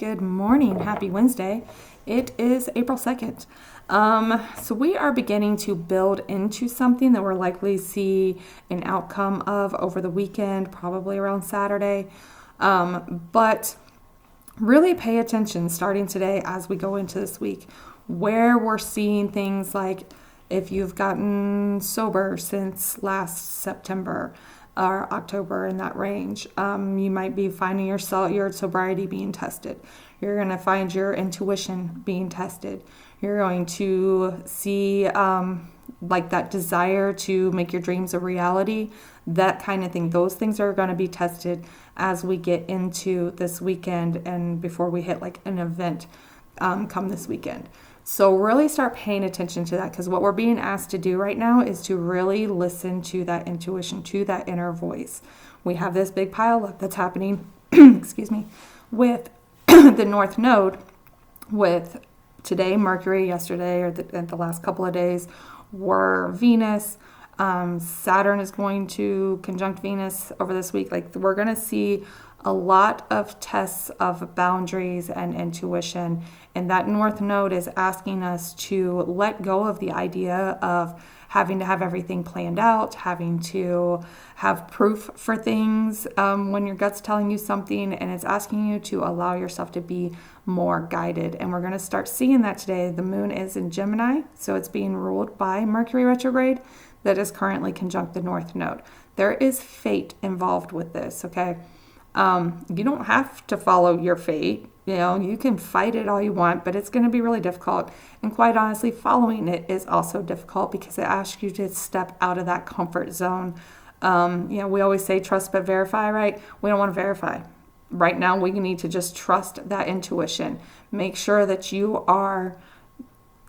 Good morning. Happy Wednesday. It is April 2nd. So we are beginning to build into something that we're likely to see an outcome of over the weekend, probably around Saturday. But really pay attention starting today as we go into this week, where we're seeing things like if you've gotten sober since last September or October, in that range, you might be finding your sobriety being tested. You're going to find your intuition being tested. You're going to see like that desire to make your dreams a reality, that kind of thing. Those things are going to be tested as we get into this weekend and before we hit like an event come this weekend. So really start paying attention to that, because what we're being asked to do right now is to really listen to that intuition, to that inner voice. We have this big pile up that's happening, excuse me, with the North Node, with today Mercury, yesterday, or the last couple of days were Venus. Saturn is going to conjunct Venus over this week. Like, we're going to see a lot of tests of boundaries and intuition. And that North Node is asking us to let go of the idea of having to have everything planned out, having to have proof for things when your gut's telling you something, and it's asking you to allow yourself to be more guided. And we're going to start seeing that today. The moon is in Gemini, so it's being ruled by Mercury retrograde that is currently conjunct the North Node. There is fate involved with this, okay? You don't have to follow your fate. You know, you can fight it all you want, but it's going to be really difficult. And quite honestly, following it is also difficult because it asks you to step out of that comfort zone. We always say trust but verify, right? We don't want to verify. Right now, we need to just trust that intuition. Make sure that you are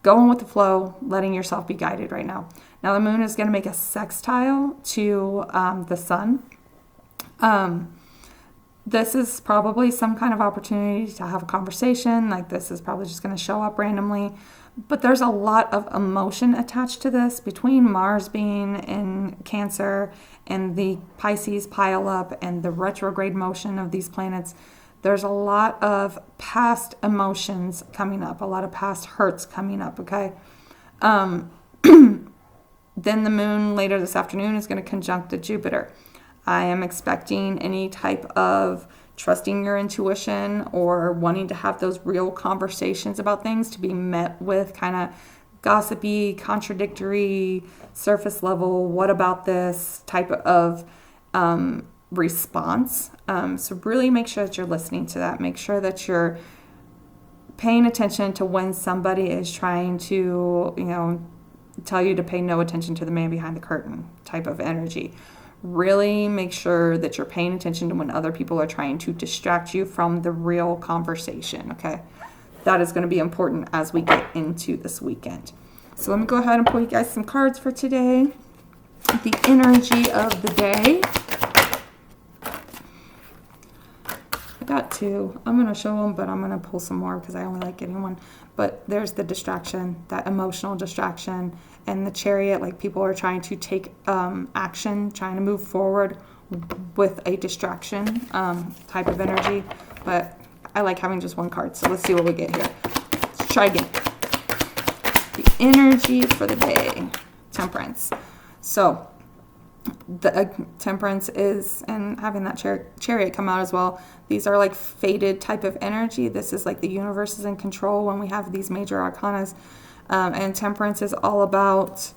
going with the flow, letting yourself be guided right now. Now, the moon is going to make a sextile to the sun. This is probably some kind of opportunity to have a conversation. Like, this is probably just going to show up randomly. But there's a lot of emotion attached to this between Mars being in Cancer and the Pisces pile up and the retrograde motion of these planets. There's a lot of past emotions coming up, a lot of past hurts coming up, okay? Then the moon later this afternoon is going to conjunct the Jupiter. I am expecting any type of trusting your intuition or wanting to have those real conversations about things to be met with kind of gossipy, contradictory, surface level, what about this type of response. So really make sure that you're listening to that. Make sure that you're paying attention to when somebody is trying to, tell you to pay no attention to the man behind the curtain type of energy. Really make sure that you're paying attention to when other people are trying to distract you from the real conversation, okay? That is going to be important as we get into this weekend. So let me go ahead and pull you guys some cards for today. The energy of the day. I got two. I'm going to show them, but I'm going to pull some more because I only like getting one. But there's the distraction, that emotional distraction, and the Chariot, like people are trying to take action, trying to move forward with a distraction type of energy. But I like having just one card, so let's see what we get here. Let's try again. The energy for the day, Temperance. So the Temperance is, and having that Chariot come out as well, these are like fated type of energy. This is like the universe is in control when we have these major arcanas. And Temperance is all about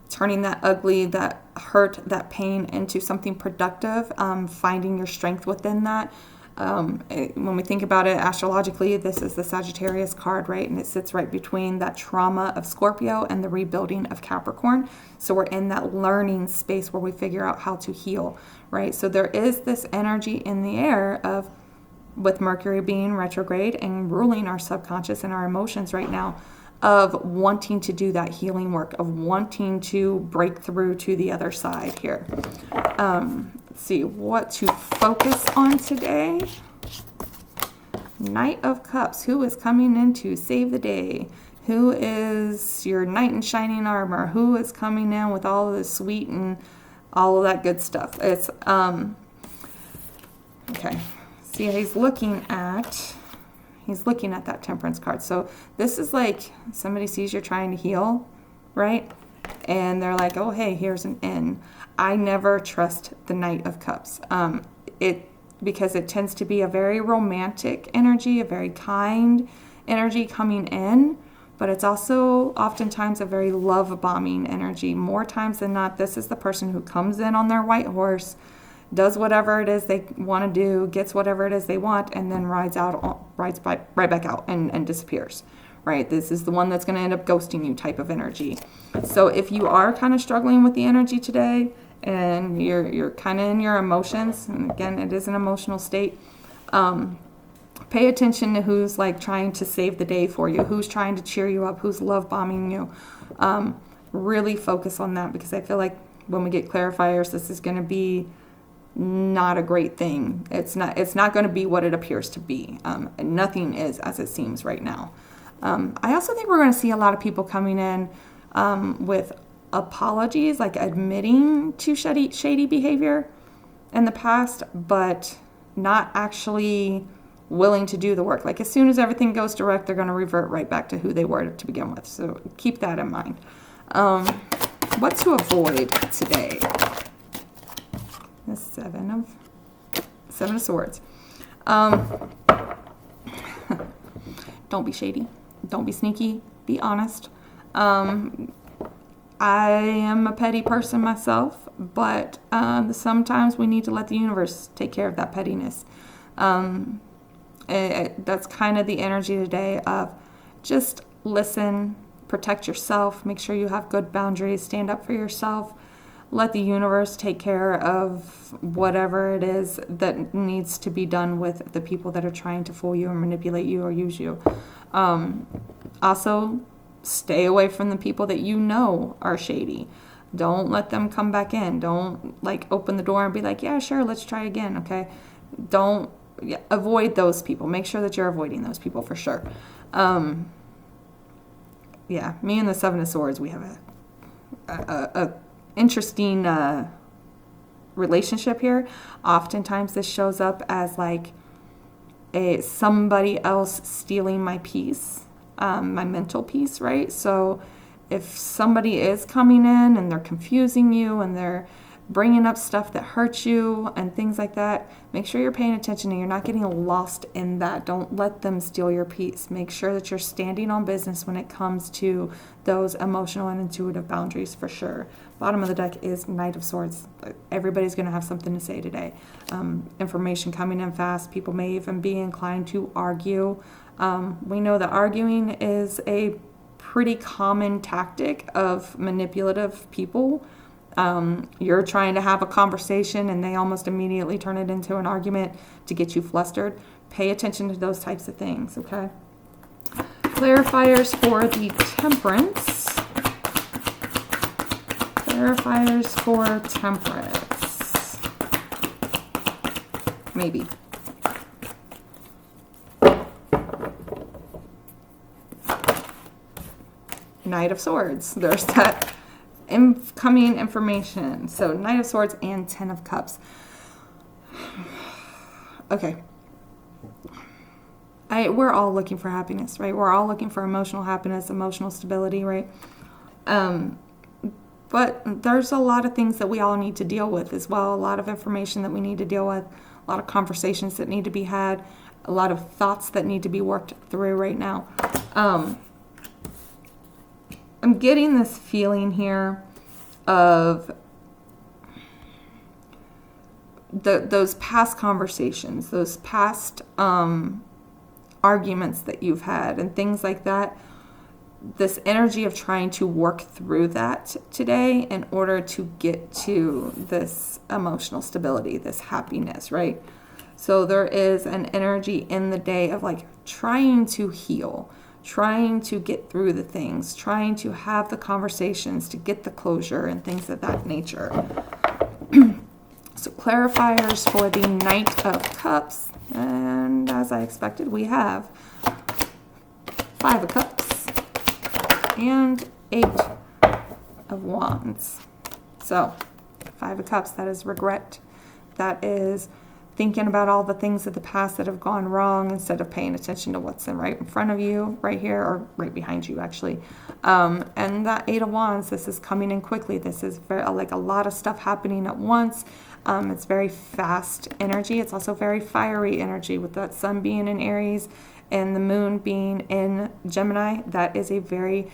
turning that ugly, that hurt, that pain into something productive, finding your strength within that. When we think about it astrologically, this is the Sagittarius card, right? And it sits right between that trauma of Scorpio and the rebuilding of Capricorn. So we're in that learning space where we figure out how to heal, right? So there is this energy in the air of, with Mercury being retrograde and ruling our subconscious and our emotions right now, of wanting to do that healing work, of wanting to break through to the other side here. Let's see what to focus on today. Knight of Cups. Who is coming in to save the day? Who is your knight in shining armor? Who is coming in with all of the sweet and all of that good stuff? It's okay. See, he's looking at He's looking at that Temperance card. So this is like somebody sees you're trying to heal, right? And they're like, oh, hey, here's an in. I never trust the Knight of Cups. Because it tends to be a very romantic energy, a very kind energy coming in, but it's also oftentimes a very love-bombing energy. More times than not, this is the person who comes in on their white horse, does whatever it is they want to do, gets whatever it is they want, and then rides right back out and disappears, right? This is the one that's going to end up ghosting you type of energy. So if you are kind of struggling with the energy today, and you're kind of in your emotions, and again, it is an emotional state, pay attention to who's like trying to save the day for you, who's trying to cheer you up, who's love bombing you. Really focus on that, because I feel like when we get clarifiers, this is going to be not a great thing. It's not going to be what it appears to be. Nothing is as it seems right now. I also think we're going to see a lot of people coming in with apologies, like admitting to shady behavior in the past, but not actually willing to do the work. Like as soon as everything goes direct, they're going to revert right back to who they were to begin with. So keep that in mind. What to avoid today? The Seven of Swords. Don't be shady. Don't be sneaky. Be honest. I am a petty person myself, but sometimes we need to let the universe take care of that pettiness. That's kind of the energy today of just listen, protect yourself, make sure you have good boundaries, stand up for yourself, let the universe take care of whatever it is that needs to be done with the people that are trying to fool you or manipulate you or use you. Also, stay away from the people that you know are shady. Don't let them come back in. Don't like open the door and be like, yeah, sure, let's try again, okay? Avoid those people. Make sure that you're avoiding those people for sure. Yeah, me and the Seven of Swords, we have a interesting relationship here. Oftentimes this shows up as like somebody else stealing my peace. My mental peace, right? So if somebody is coming in and they're confusing you and they're bringing up stuff that hurts you and things like that, make sure you're paying attention and you're not getting lost in that. Don't let them steal your peace. Make sure that you're standing on business when it comes to those emotional and intuitive boundaries for sure. Bottom of the deck is Knight of Swords. Everybody's going to have something to say today. Information coming in fast. People may even be inclined to argue. We know that arguing is a pretty common tactic of manipulative people. You're trying to have a conversation and they almost immediately turn it into an argument to get you flustered. Pay attention to those types of things, okay? Clarifiers for the Temperance. Clarifiers for Temperance. Maybe. Knight of Swords. There's that incoming information. So Knight of Swords and Ten of Cups. Okay. We're all looking for happiness, right? We're all looking for emotional happiness, emotional stability, right? But there's a lot of things that we all need to deal with as well. A lot of information that we need to deal with. A lot of conversations that need to be had. A lot of thoughts that need to be worked through right now. I'm getting this feeling here of those past conversations, those past arguments that you've had and things like that. This energy of trying to work through that today in order to get to this emotional stability, this happiness, right? So there is an energy in the day of like trying to heal, trying to get through the things, trying to have the conversations to get the closure and things of that nature. So clarifiers for the Knight of Cups. And as I expected, we have Five of Cups and Eight of Wands. So Five of Cups, that is regret. That is thinking about all the things of the past that have gone wrong instead of paying attention to what's right in front of you, right here, or right behind you, actually. And that Eight of Wands, this is coming in quickly. This is very, like, a lot of stuff happening at once. It's very fast energy. It's also very fiery energy with that sun being in Aries and the moon being in Gemini. That is a very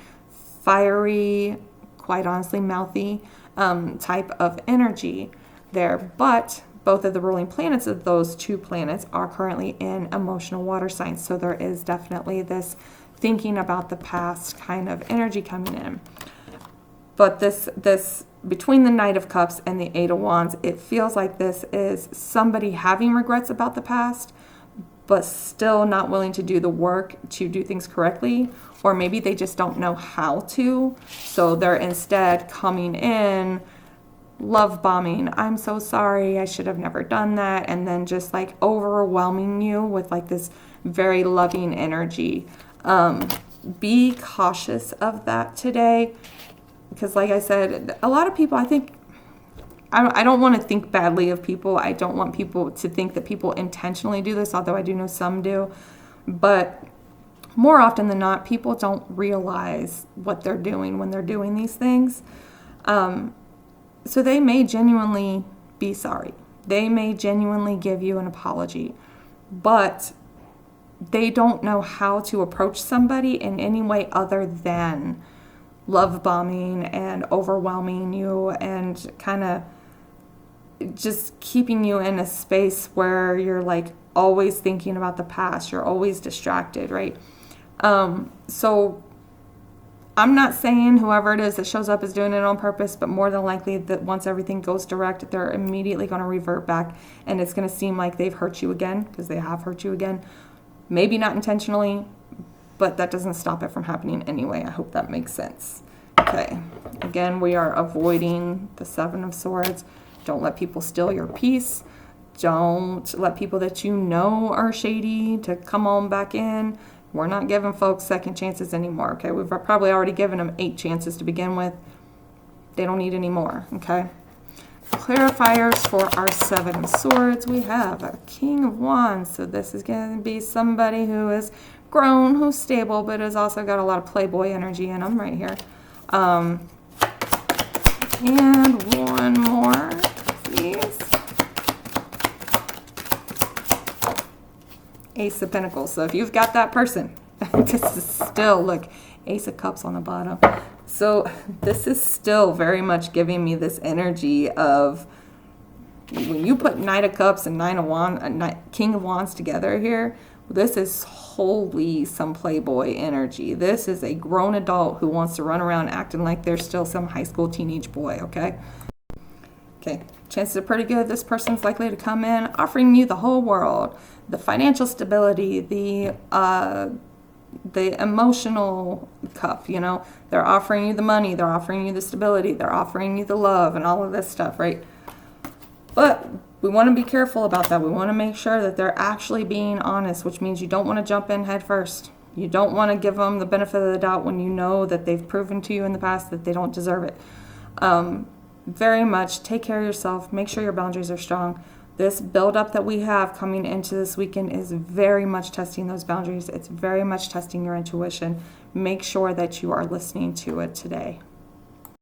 fiery, quite honestly, mouthy type of energy there. But both of the ruling planets of those two planets are currently in emotional water signs. So there is definitely this thinking about the past kind of energy coming in. But this between the Knight of Cups and the Eight of Wands, it feels like this is somebody having regrets about the past, but still not willing to do the work to do things correctly, or maybe they just don't know how to. So they're instead coming in, love bombing, I'm so sorry, I should have never done that, and then just like overwhelming you with like this very loving energy. Be cautious of that today, because like I said, a lot of people, I don't want to think badly of people. I don't want people to think that people intentionally do this, although I do know some do. But more often than not, people don't realize what they're doing when they're doing these things. So they may genuinely be sorry. They may genuinely give you an apology, but they don't know how to approach somebody in any way other than love bombing and overwhelming you and kind of just keeping you in a space where you're like always thinking about the past. You're always distracted, right? So I'm not saying whoever it is that shows up is doing it on purpose, but more than likely that once everything goes direct, they're immediately going to revert back, and it's going to seem like they've hurt you again, because they have hurt you again. Maybe not intentionally, but that doesn't stop it from happening anyway. I hope that makes sense. Okay, again, we are avoiding the Seven of Swords. Don't let people steal your peace. Don't let people that you know are shady to come on back in. We're not giving folks second chances anymore, okay? We've probably already given them 8 chances to begin with. They don't need any more, okay? Clarifiers for our Seven of Swords. We have a King of Wands. So this is going to be somebody who is grown, who's stable, but has also got a lot of playboy energy in them right here. And one more, please. Ace of Pentacles. So if you've got that person, this is still, look, Ace of Cups on the bottom. So this is still very much giving me this energy of when you put Knight of Cups and King of Wands together here, this is wholly some playboy energy. This is a grown adult who wants to run around acting like they're still some high school teenage boy, okay? Okay, chances are pretty good this person's likely to come in offering you the whole world. The financial stability, the emotional cup, you know, they're offering you the money, they're offering you the stability, they're offering you the love and all of this stuff, right? But we want to be careful about that. We want to make sure that they're actually being honest, which means you don't want to jump in head first. You don't want to give them the benefit of the doubt when you know that they've proven to you in the past that they don't deserve it. Very much take care of yourself. Make sure your boundaries are strong. This buildup that we have coming into this weekend is very much testing those boundaries. It's very much testing your intuition. Make sure that you are listening to it today.